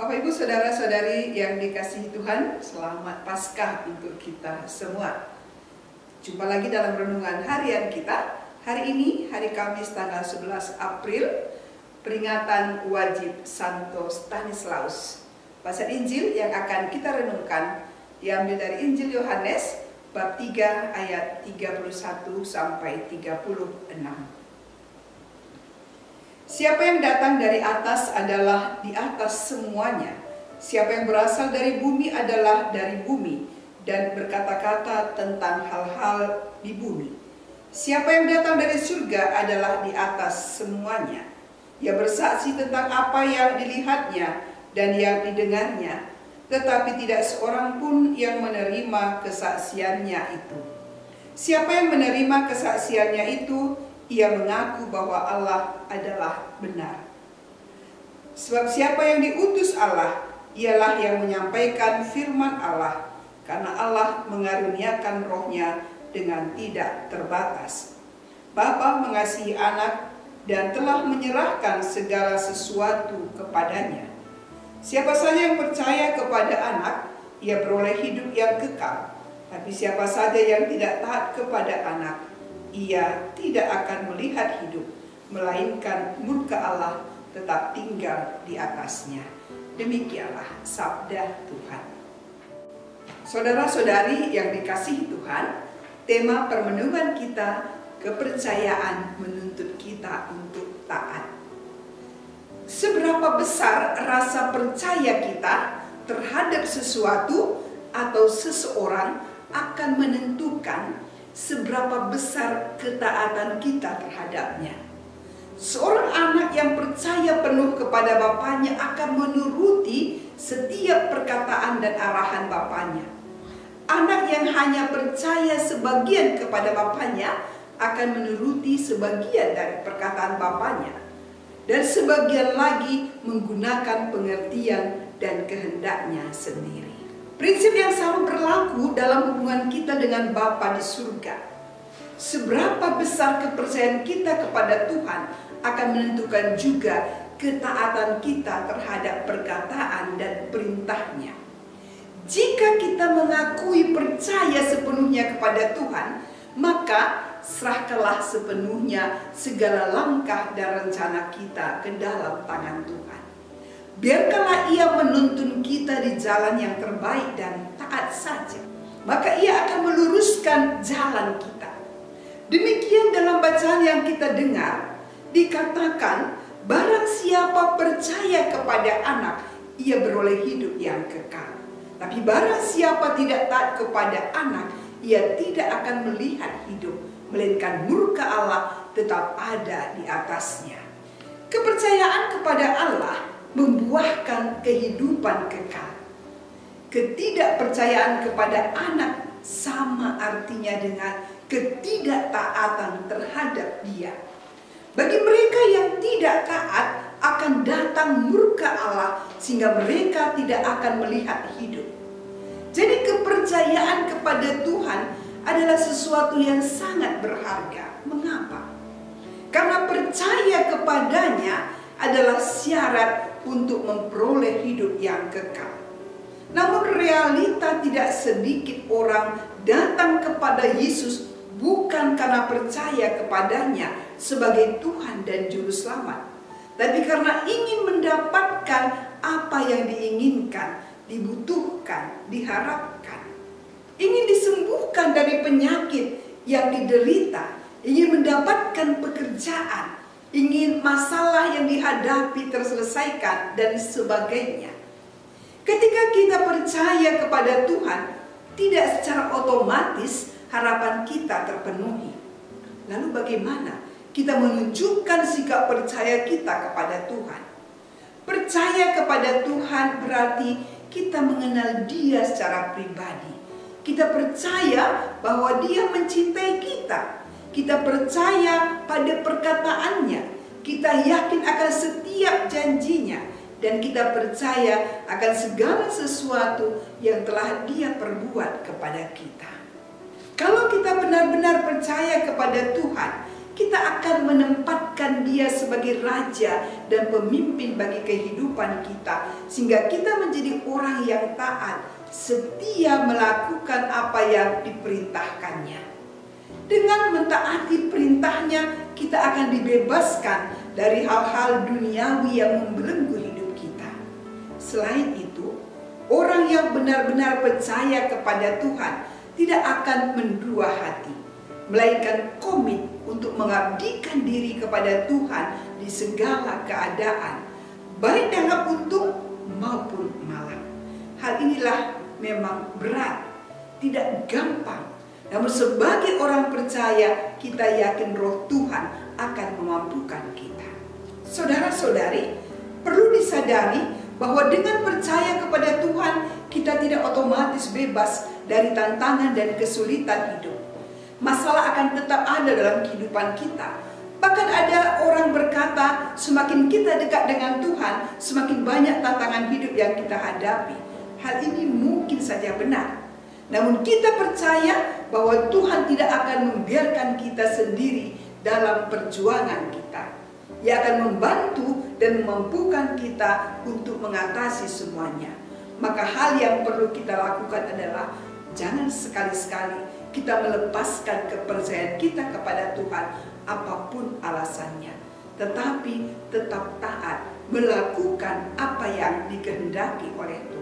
Bapak Ibu Saudara-saudari yang dikasihi Tuhan, selamat Paskah untuk kita semua. Jumpa lagi dalam renungan harian kita. Hari ini, hari Kamis tanggal 11 April, peringatan wajib Santo Stanislaus. Pasal Injil yang akan kita renungkan diambil dari Injil Yohanes bab 3 ayat 31 sampai 36. Siapa yang datang dari atas adalah di atas semuanya. Siapa yang berasal dari bumi adalah dari bumi dan berkata-kata tentang hal-hal di bumi. Siapa yang datang dari surga adalah di atas semuanya. Ia bersaksi tentang apa yang dilihatnya dan yang didengarnya, tetapi tidak seorang pun yang menerima kesaksiannya itu. Siapa yang menerima kesaksiannya itu, ia mengaku bahwa Allah adalah benar. Sebab siapa yang diutus Allah, ialah yang menyampaikan firman Allah, karena Allah mengaruniakan rohnya dengan tidak terbatas. Bapa mengasihi anak dan telah menyerahkan segala sesuatu kepadanya. Siapa saja yang percaya kepada anak, ia beroleh hidup yang kekal. Tapi siapa saja yang tidak taat kepada anak, ia tidak akan melihat hidup, melainkan murka Allah tetap tinggal di atasnya. Demikianlah sabda Tuhan. Saudara-saudari yang dikasihi Tuhan, tema permenungan kita, kepercayaan menuntut kita untuk taat. Seberapa besar rasa percaya kita terhadap sesuatu atau seseorang akan menentukan seberapa besar ketaatan kita terhadapnya. Seorang anak yang percaya penuh kepada bapaknya akan menuruti setiap perkataan dan arahan bapaknya. Anak yang hanya percaya sebagian kepada bapaknya akan menuruti sebagian dari perkataan bapaknya, dan sebagian lagi menggunakan pengertian dan kehendaknya sendiri. Prinsip yang selalu berlaku dalam hubungan kita dengan Bapa di surga. Seberapa besar kepercayaan kita kepada Tuhan akan menentukan juga ketaatan kita terhadap perkataan dan perintahnya. Jika kita mengakui percaya sepenuhnya kepada Tuhan, maka serahkanlah sepenuhnya segala langkah dan rencana kita ke dalam tangan Tuhan. Biarkanlah Ia menuntun kita di jalan yang terbaik dan taat saja. Maka Ia akan meluruskan jalan kita. Demikian dalam bacaan yang kita dengar, dikatakan barang siapa percaya kepada anak, ia beroleh hidup yang kekal. Tapi barang siapa tidak taat kepada anak, ia tidak akan melihat hidup, melainkan murka Allah tetap ada di atasnya. Kepercayaan kepada Allah membuahkan kehidupan kekal. Ketidakpercayaan kepada anak sama artinya dengan ketidaktaatan terhadap Dia. Bagi mereka yang tidak taat, akan datang murka Allah sehingga mereka tidak akan melihat hidup. Jadi kepercayaan kepada Tuhan adalah sesuatu yang sangat berharga. Mengapa? Karena percaya kepadanya adalah syarat untuk memperoleh hidup yang kekal. Namun realita tidak sedikit orang datang kepada Yesus bukan karena percaya kepadanya sebagai Tuhan dan Juru Selamat, tapi karena ingin mendapatkan apa yang diinginkan, dibutuhkan, diharapkan. Ingin disembuhkan dari penyakit yang diderita, ingin mendapatkan pekerjaan, ingin masalah yang dihadapi terselesaikan, dan sebagainya. Ketika kita percaya kepada Tuhan, tidak secara otomatis harapan kita terpenuhi. Lalu bagaimana kita menunjukkan sikap percaya kita kepada Tuhan? Percaya kepada Tuhan berarti kita mengenal Dia secara pribadi. Kita percaya bahwa Dia mencintai kita. Kita percaya pada perkataannya, kita yakin akan setiap janjinya, dan kita percaya akan segala sesuatu yang telah Dia perbuat kepada kita. Kalau kita benar-benar percaya kepada Tuhan, kita akan menempatkan Dia sebagai Raja dan pemimpin bagi kehidupan kita, sehingga kita menjadi orang yang taat, setia melakukan apa yang diperintahkannya. Dengan mentaati perintahnya, kita akan dibebaskan dari hal-hal duniawi yang membelenggu hidup kita. Selain itu, orang yang benar-benar percaya kepada Tuhan tidak akan mendua hati, melainkan komit untuk mengabdikan diri kepada Tuhan di segala keadaan, baik dalam untung maupun malang. Hal inilah memang berat, tidak gampang. Namun sebagai orang percaya, kita yakin Roh Tuhan akan memampukan kita. Saudara-saudari, perlu disadari bahwa dengan percaya kepada Tuhan, kita tidak otomatis bebas dari tantangan dan kesulitan hidup. Masalah akan tetap ada dalam kehidupan kita. Bahkan ada orang berkata, semakin kita dekat dengan Tuhan, semakin banyak tantangan hidup yang kita hadapi. Hal ini mungkin saja benar. Namun kita percaya bahwa Tuhan tidak akan membiarkan kita sendiri dalam perjuangan kita. Ia akan membantu dan memampukan kita untuk mengatasi semuanya. Maka hal yang perlu kita lakukan adalah jangan sekali-sekali kita melepaskan kepercayaan kita kepada Tuhan apapun alasannya, tetapi tetap taat melakukan apa yang dikehendaki oleh Tuhan.